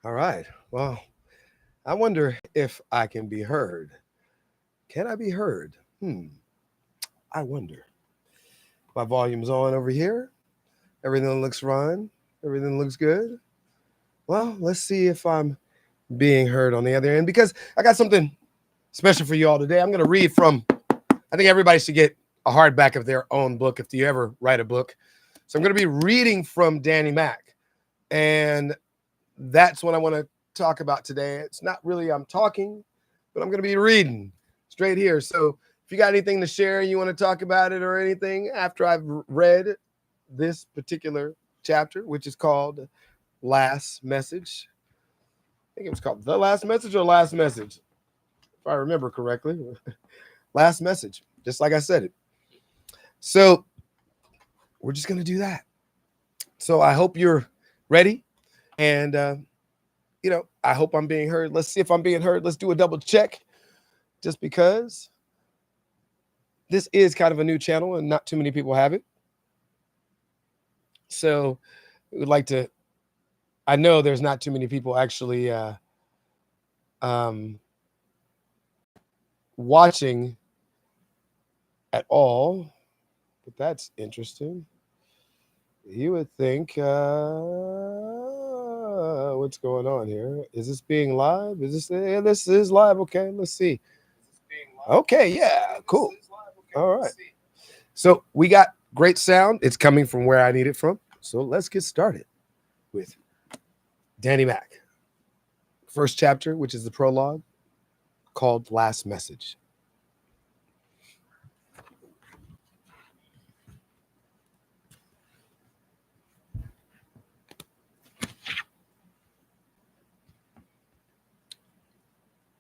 All right. Well, I wonder if I can be heard. Can I be heard? I wonder. My volume's on over here. Everything looks fine. Everything looks good. Well, let's see if I'm being heard on the other end because I got something special for you all today. I'm going to read from, I think everybody should get a hardback of their own book if you ever write a book. So I'm going to be reading from Dani Mack. And that's what I want to talk about today. It's not really I'm talking, but I'm going to be reading straight here. So if you got anything to share, you want to talk about it or anything after I've read this particular chapter, which is called Last Message. I think it was called The Last Message or Last Message, if I remember correctly. Last Message, just like I said it. So we're just going to do that. So I hope you're ready. And, I hope I'm being heard. Let's see if I'm being heard. Let's do a double check just because this is kind of a new channel and not too many people have it. So we would like to, I know there's not too many people actually watching at all, but that's interesting. You would think, what's going on here? Is this being live? Is this, yeah, this is live. Okay, let's see. Okay, yeah, cool. All right. So we got great sound. It's coming from where I need it from. So let's get started with Dani Mack. First chapter, which is the prologue, called Last Message.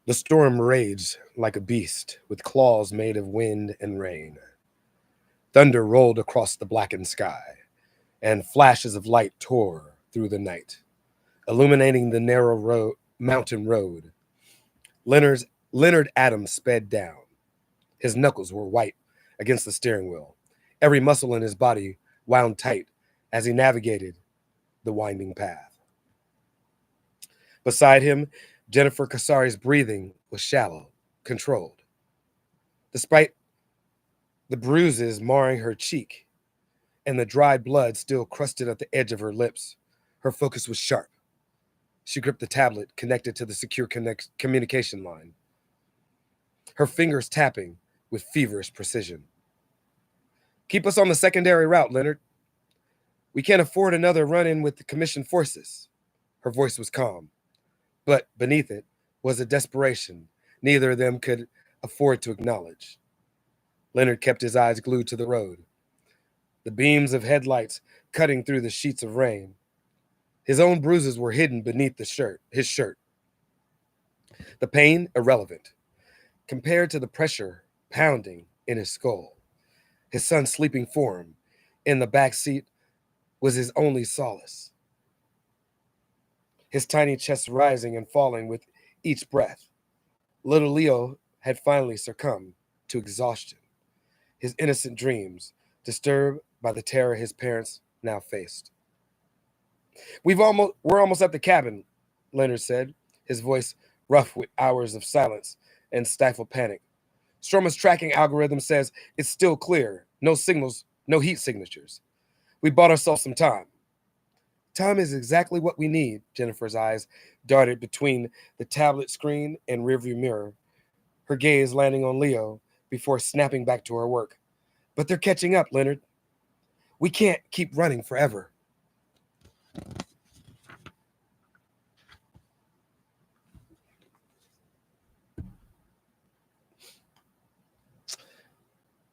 The storm raged like a beast with claws made of wind and rain. Thunder rolled across the blackened sky, and flashes of light tore through the night, illuminating the narrow mountain road. Leonard Adams sped down. His knuckles were white against the steering wheel. Every muscle in his body wound tight as he navigated the winding path. Beside him, Jennifer Casari's breathing was shallow, controlled. Despite the bruises marring her cheek and the dried blood still crusted at the edge of her lips, her focus was sharp. She gripped the tablet connected to the secure communication line, her fingers tapping with feverish precision. Keep us on the secondary route, Leonard. We can't afford another run-in with the commissioned forces. Her voice was calm, but beneath it was a desperation neither of them could afford to acknowledge. Leonard kept his eyes glued to the road, the beams of headlights cutting through the sheets of rain. His own bruises were hidden beneath his shirt. The pain irrelevant, compared to the pressure pounding in his skull. His son's sleeping form in the back seat was his only solace. His tiny chest rising and falling with each breath. Little Leo had finally succumbed to exhaustion, his innocent dreams disturbed by the terror his parents now faced. We're almost at the cabin, Leonard said, his voice rough with hours of silence and stifled panic. Stroma's tracking algorithm says it's still clear. No signals, no heat signatures. We bought ourselves some time. Time is exactly what we need, Jennifer's eyes darted between the tablet screen and rearview mirror, her gaze landing on Leo before snapping back to her work. But they're catching up, Leonard. We can't keep running forever.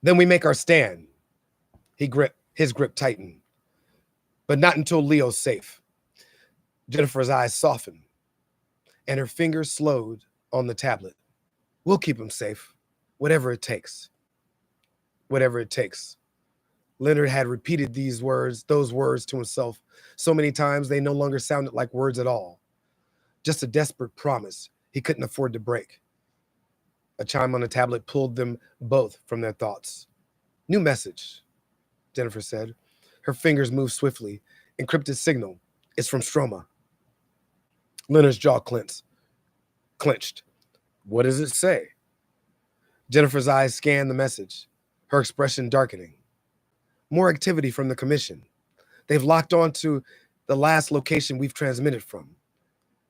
Then we make our stand. His grip tightened. But not until Leo's safe. Jennifer's eyes softened, and her fingers slowed on the tablet. We'll keep him safe, whatever it takes. Whatever it takes. Leonard had repeated those words to himself so many times they no longer sounded like words at all. Just a desperate promise he couldn't afford to break. A chime on the tablet pulled them both from their thoughts. New message, Jennifer said. Her fingers moved swiftly. Encrypted signal. It's from Stroma. Leonard's jaw clenched. What does it say? Jennifer's eyes scanned the message, her expression darkening. More activity from the commission. They've locked on to the last location we've transmitted from.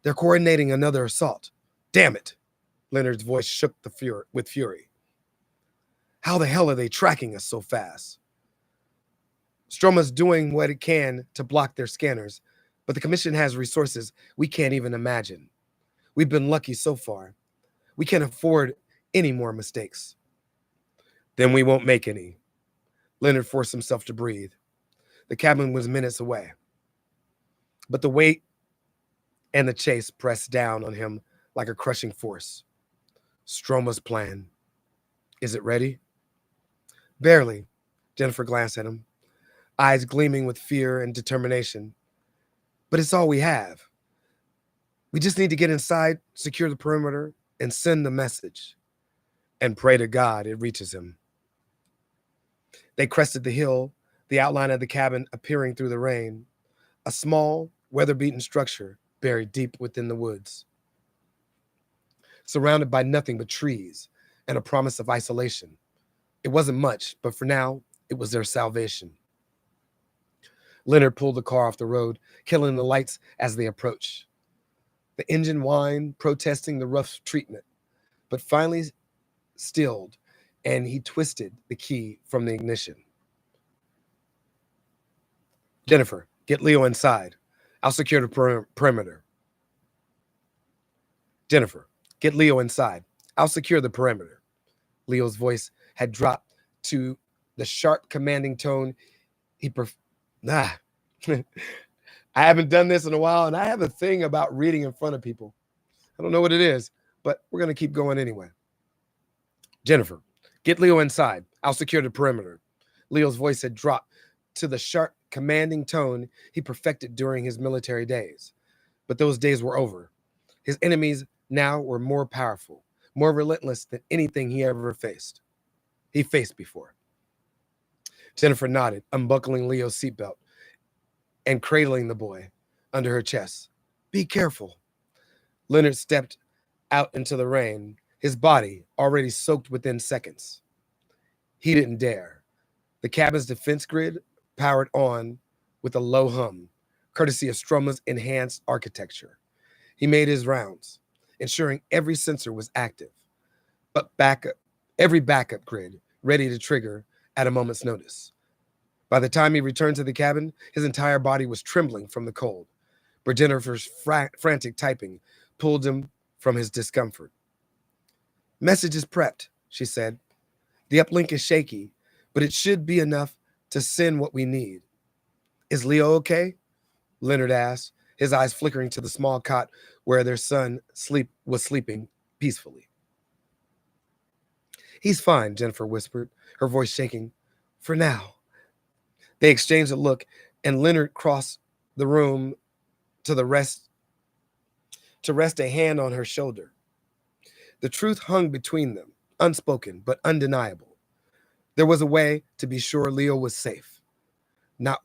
They're coordinating another assault. Damn it! Leonard's voice shook with fury. How the hell are they tracking us so fast? Stroma's doing what it can to block their scanners, but the commission has resources we can't even imagine. We've been lucky so far. We can't afford any more mistakes. Then we won't make any. Leonard forced himself to breathe. The cabin was minutes away. But the weight and the chase pressed down on him like a crushing force. Stroma's plan. Is it ready? Barely. Jennifer glanced at him, eyes gleaming with fear and determination. But it's all we have. We just need to get inside, secure the perimeter, and send the message. And pray to God it reaches him. They crested the hill, the outline of the cabin appearing through the rain, a small, weather-beaten structure buried deep within the woods, surrounded by nothing but trees and a promise of isolation. It wasn't much, but for now, it was their salvation. Leonard pulled the car off the road, killing the lights as they approached. The engine whined, protesting the rough treatment, but finally stilled, and he twisted the key from the ignition. Jennifer, get Leo inside. I'll secure the perimeter. Jennifer, get Leo inside. I'll secure the perimeter. Leo's voice had dropped to the sharp, commanding tone I haven't done this in a while, and I have a thing about reading in front of people. I don't know what it is, but we're going to keep going anyway. Jennifer, get Leo inside. I'll secure the perimeter. Leo's voice had dropped to the sharp, commanding tone he perfected during his military days. But those days were over. His enemies now were more powerful, more relentless than anything he ever faced. He faced before. Jennifer nodded, unbuckling Leo's seatbelt and cradling the boy under her chest. Be careful. Leonard stepped out into the rain, his body already soaked within seconds. He didn't dare. The cabin's defense grid powered on with a low hum, courtesy of Stroma's enhanced architecture. He made his rounds, ensuring every sensor was active, but every backup grid ready to trigger at a moment's notice. By the time he returned to the cabin, his entire body was trembling from the cold, but Jennifer's frantic typing pulled him from his discomfort. Message is prepped, she said. The uplink is shaky, but it should be enough to send what we need. Is Leo okay? Leonard asked, his eyes flickering to the small cot where their son was sleeping peacefully. He's fine, Jennifer whispered, her voice shaking. For now. They exchanged a look, and Leonard crossed the room to rest a hand on her shoulder. The truth hung between them, unspoken but undeniable. There was a way to be sure Leo was safe. Not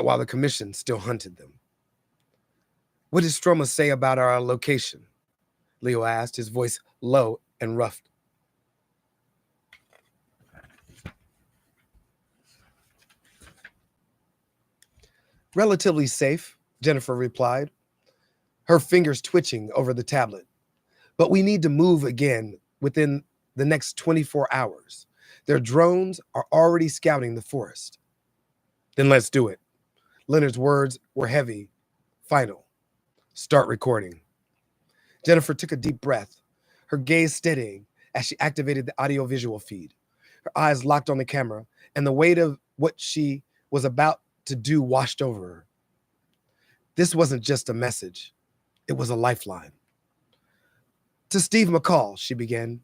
while the commission still hunted them. What did Stroma say about our location? Leo asked, his voice low and rough. Relatively safe, Jennifer replied, her fingers twitching over the tablet. But we need to move again within the next 24 hours. Their drones are already scouting the forest. Then let's do it. Leonard's words were heavy, final. Start recording. Jennifer took a deep breath, her gaze steadying as she activated the audio-visual feed. Her eyes locked on the camera, and the weight of what she was about to do washed over her. This wasn't just a message. It was a lifeline. To Steve McCall, she began,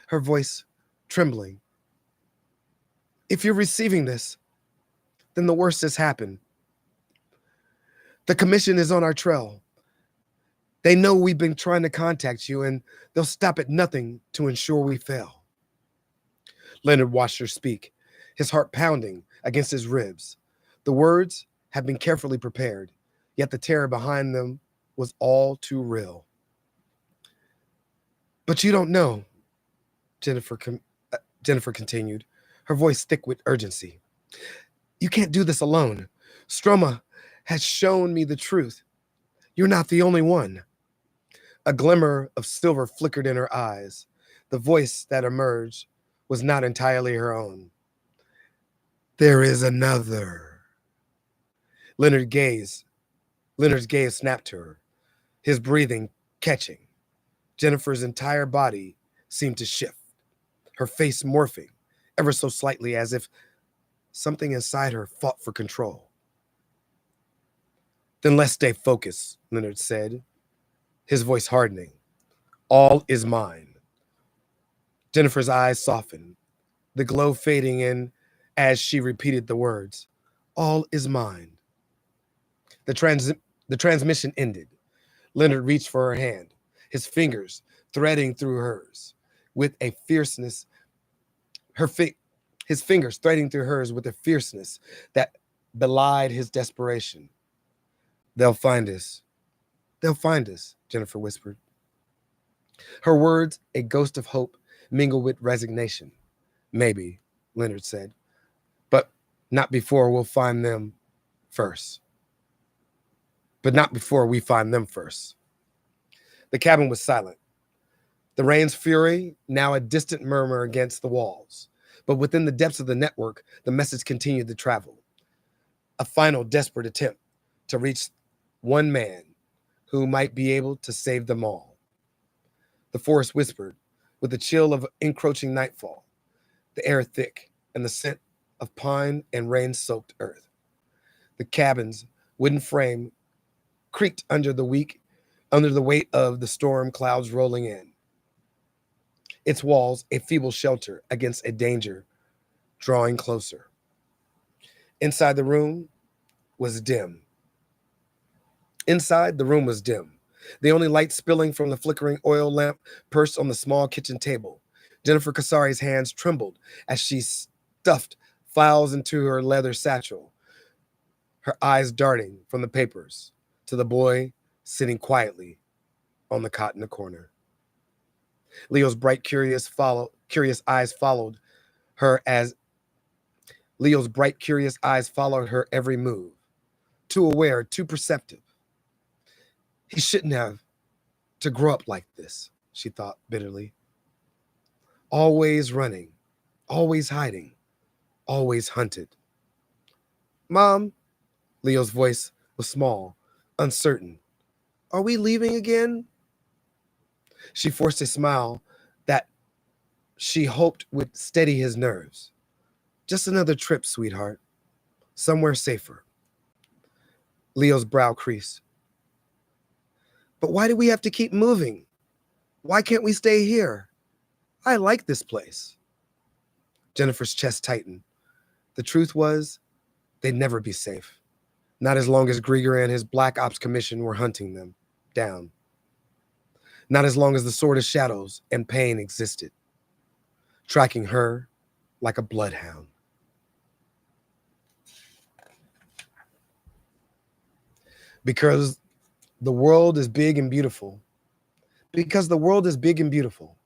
her voice trembling. If you're receiving this, then the worst has happened. The commission is on our trail. They know we've been trying to contact you, and they'll stop at nothing to ensure we fail. Leonard watched her speak, his heart pounding against his ribs. The words had been carefully prepared, yet the terror behind them was all too real. But you don't know, Jennifer continued, her voice thick with urgency. You can't do this alone. Stroma has shown me the truth. You're not the only one. A glimmer of silver flickered in her eyes. The voice that emerged was not entirely her own. There is another. Leonard's gaze snapped to her, his breathing catching. Jennifer's entire body seemed to shift, her face morphing ever so slightly as if something inside her fought for control. Then let's stay focused, Leonard said, his voice hardening. All is mine. Jennifer's eyes softened, the glow fading in as she repeated the words. All is mine. The transmission ended. Leonard reached for her hand, his fingers threading through hers with a fierceness, his fingers threading through hers with a fierceness that belied his desperation. They'll find us. They'll find us, Jennifer whispered. Her words, a ghost of hope, mingled with resignation. Maybe, Leonard said, but not before we'll find them first. But not before we find them first. The cabin was silent. The rain's fury, now a distant murmur against the walls. But within the depths of the network, the message continued to travel. A final desperate attempt to reach one man who might be able to save them all. The forest whispered, with the chill of encroaching nightfall, the air thick and the scent of pine and rain-soaked earth. The cabin's wooden frame creaked under the weight of the storm clouds rolling in. Its walls a feeble shelter against a danger drawing closer. Inside the room was dim. Inside, the room was dim. The only light spilling from the flickering oil lamp perched on the small kitchen table. Jennifer Casari's hands trembled as she stuffed files into her leather satchel, her eyes darting from the papers to the boy sitting quietly on the cot in the corner. Leo's bright, curious eyes followed her every move, too aware, too perceptive. He shouldn't have to grow up like this, she thought bitterly. Always running, always hiding, always hunted. Mom, Leo's voice was small, uncertain. Are we leaving again? She forced a smile that she hoped would steady his nerves. Just another trip, sweetheart. Somewhere safer. Leo's brow creased. But why do we have to keep moving? Why can't we stay here? I like this place. Jennifer's chest tightened. The truth was, they'd never be safe. Not as long as Grieer and his Black Ops Commission were hunting them down. Not as long as the Sword of Shadows and pain existed, tracking her like a bloodhound. Because the world is big and beautiful. Because the world is big and beautiful.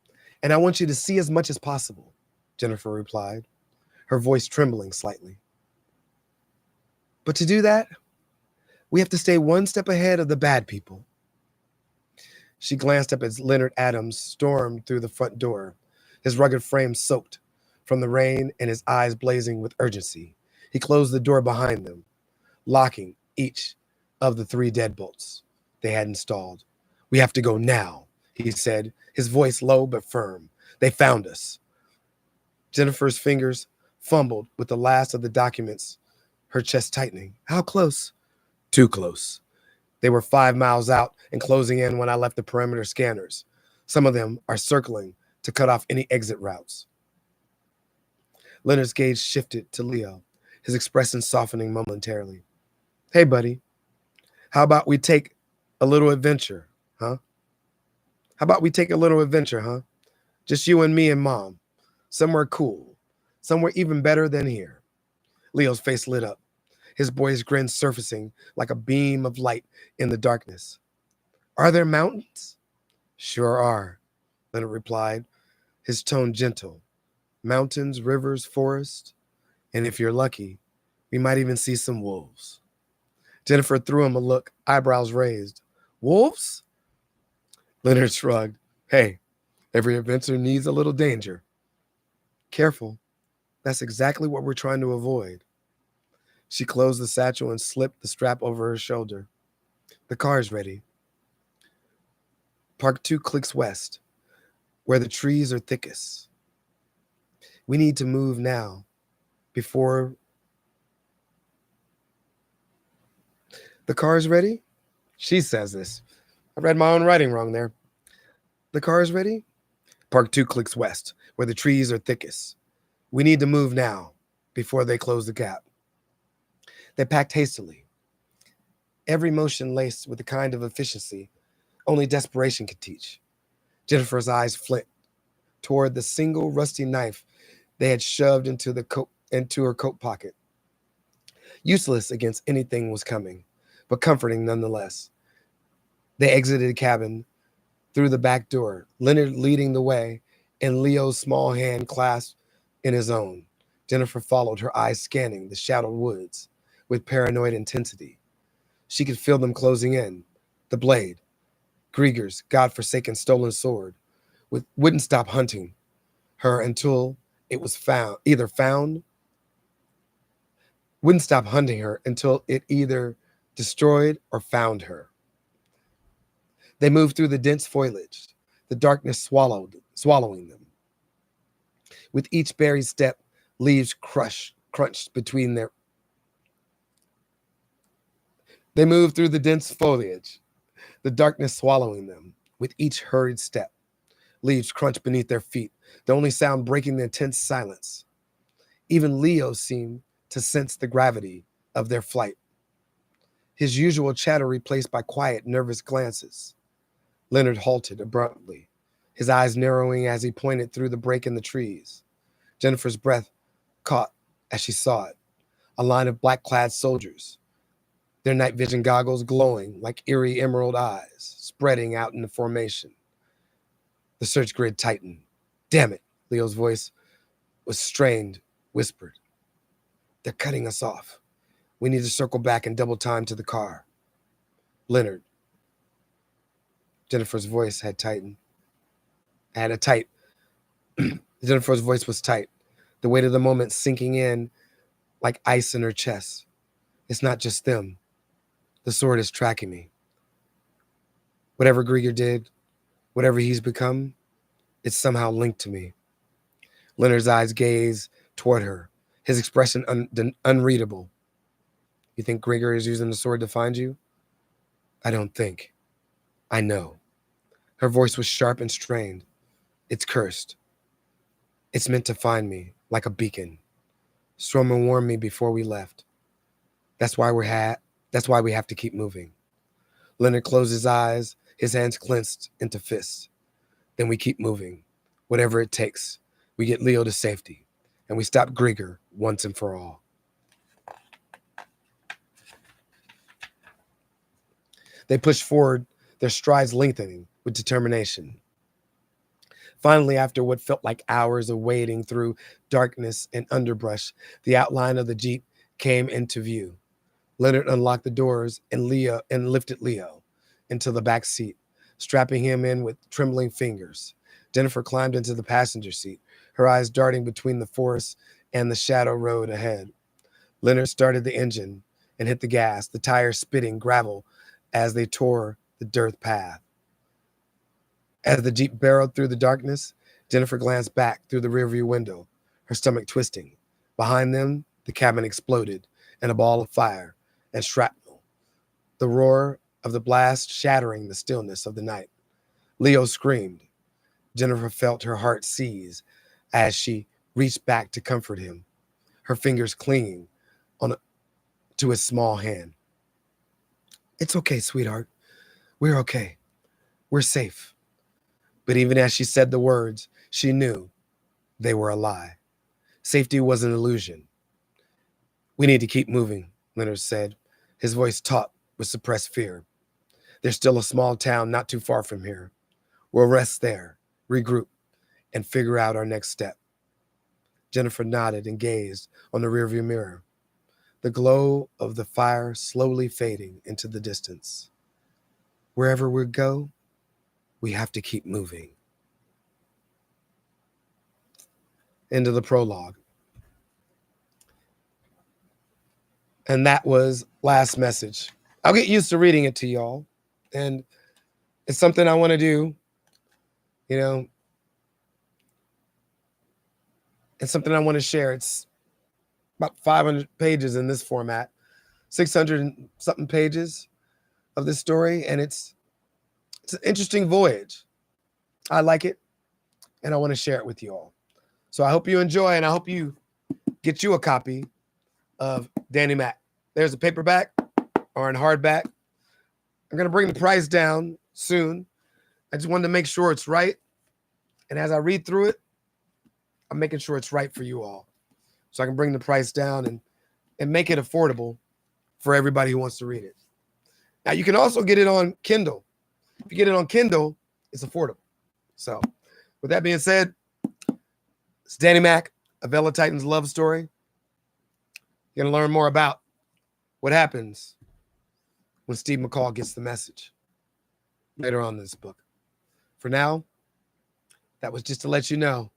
And I want you to see as much as possible, Jennifer replied, her voice trembling slightly. But to do that, we have to stay one step ahead of the bad people. She glanced up as Leonard Adams stormed through the front door, his rugged frame soaked from the rain and his eyes blazing with urgency. He closed the door behind them, locking each of the 3 deadbolts they had installed. We have to go now, he said, his voice low but firm. They found us. Jennifer's fingers fumbled with the last of the documents, her chest tightening. How close? Too close. They were 5 miles out and closing in when I left the perimeter scanners. Some of them are circling to cut off any exit routes. Leonard's gaze shifted to Leo, his expression softening momentarily. Hey, buddy, how about we take a little adventure, huh? Just you and me and Mom. Somewhere cool. Somewhere even better than here. Leo's face lit up. his boyish grin surfacing like a beam of light in the darkness. Are there mountains? Sure are, Leonard replied, his tone gentle. Mountains, rivers, forests, and if you're lucky, we might even see some wolves. Jennifer threw him a look, eyebrows raised. Wolves? Leonard shrugged. Hey, every adventure needs a little danger. Careful. That's exactly what we're trying to avoid. She closed the satchel and slipped the strap over her shoulder. The car's ready. Park 2 clicks west, where the trees are thickest. We need to move now, before... The car's ready? She says this. I read my own writing wrong there. The car's ready? Park 2 clicks west, where the trees are thickest. We need to move now, before they close the gap. They packed hastily, every motion laced with the kind of efficiency only desperation could teach. Jennifer's eyes flicked toward the single rusty knife they had shoved into her coat pocket. Useless against anything was coming, but comforting nonetheless. They exited the cabin through the back door, Leonard leading the way, and Leo's small hand clasped in his own. Jennifer followed, her eyes scanning the shadowed woods with paranoid intensity. She could feel them closing in. The blade, Grieer's godforsaken stolen sword, wouldn't stop hunting her until it was wouldn't stop hunting her until it either destroyed or found her. They moved through the dense foliage, the darkness swallowing them. With each buried step, leaves crunched between their... They moved through the dense foliage, the darkness swallowing them. With each hurried step, leaves crunched beneath their feet, the only sound breaking the intense silence. Even Leo seemed to sense the gravity of their flight, his usual chatter replaced by quiet, nervous glances. Leonard halted abruptly, his eyes narrowing as he pointed through the break in the trees. Jennifer's breath caught as she saw it, a line of black-clad soldiers, their night vision goggles glowing like eerie emerald eyes, spreading out in the formation. The search grid tightened. Damn it, Leo's voice was strained, whispered. They're cutting us off. We need to circle back and double time to the car. Leonard. Jennifer's voice had tightened. Jennifer's voice was tight, the weight of the moment sinking in like ice in her chest. It's not just them. The sword is tracking me. Whatever Grieer did, whatever he's become, it's somehow linked to me. Leonard's eyes gazed toward her, his expression unreadable. You think Grieer is using the sword to find you? I don't think. I know. Her voice was sharp and strained. It's cursed. It's meant to find me, like a beacon. Stroma warned me before we left. That's why we have to keep moving. Leonard closed his eyes, his hands clenched into fists. Then we keep moving. Whatever it takes. We get Leo to safety. And we stop Grieer once and for all. They pushed forward, their strides lengthening with determination. Finally, after what felt like hours of wading through darkness and underbrush, the outline of the Jeep came into view. Leonard unlocked the doors and lifted Leo into the back seat, strapping him in with trembling fingers. Jennifer climbed into the passenger seat, her eyes darting between the forest and the shadow road ahead. Leonard started the engine and hit the gas, the tires spitting gravel as they tore the dirt path. As the Jeep barreled through the darkness, Jennifer glanced back through the rearview window, her stomach twisting. Behind them, the cabin exploded in a ball of fire and shrapnel, the roar of the blast shattering the stillness of the night. Leo screamed. Jennifer felt her heart seize as she reached back to comfort him, her fingers clinging to his small hand. It's okay, sweetheart. We're okay. We're safe. But even as she said the words, she knew they were a lie. Safety was an illusion. We need to keep moving, Leonard said, his voice taut with suppressed fear. There's still a small town not too far from here. We'll rest there, regroup, and figure out our next step. Jennifer nodded and gazed on the rearview mirror, the glow of the fire slowly fading into the distance. Wherever we go, we have to keep moving. End of the prologue. And that was Last Message. I'll get used to reading it to y'all. And it's something I want to do. You know, it's something I want to share. It's about 500 pages in this format, 600 and something pages of this story. And it's an interesting voyage. I like it. And I want to share it with you all. So I hope you enjoy, and I hope you get you a copy of Dani Mack. There's a paperback or in hardback. I'm going to bring the price down soon. I just wanted to make sure it's right. And as I read through it, I'm making sure it's right for you all. So I can bring the price down and make it affordable for everybody who wants to read it. Now, you can also get it on Kindle. If you get it on Kindle, it's affordable. So with that being said, it's Dani Mack, A Veil of Titan's love story. You're going to learn more about what happens when Steve McCall gets the message later on in this book. For now, that was just to let you know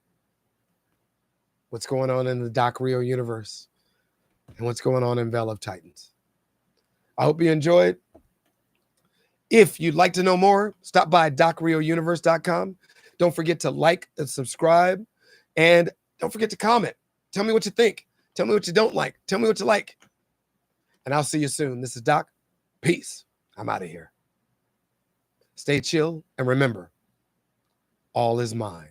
what's going on in the Doc Reo universe and what's going on in Veil of Titans. I hope you enjoyed. If you'd like to know more, stop by docreouniverse.com. Don't forget to like and subscribe. And don't forget to comment. Tell me what you think. Tell me what you don't like. Tell me what you like. And I'll see you soon. This is Doc. Peace. I'm out of here. Stay chill. And remember, all is mine.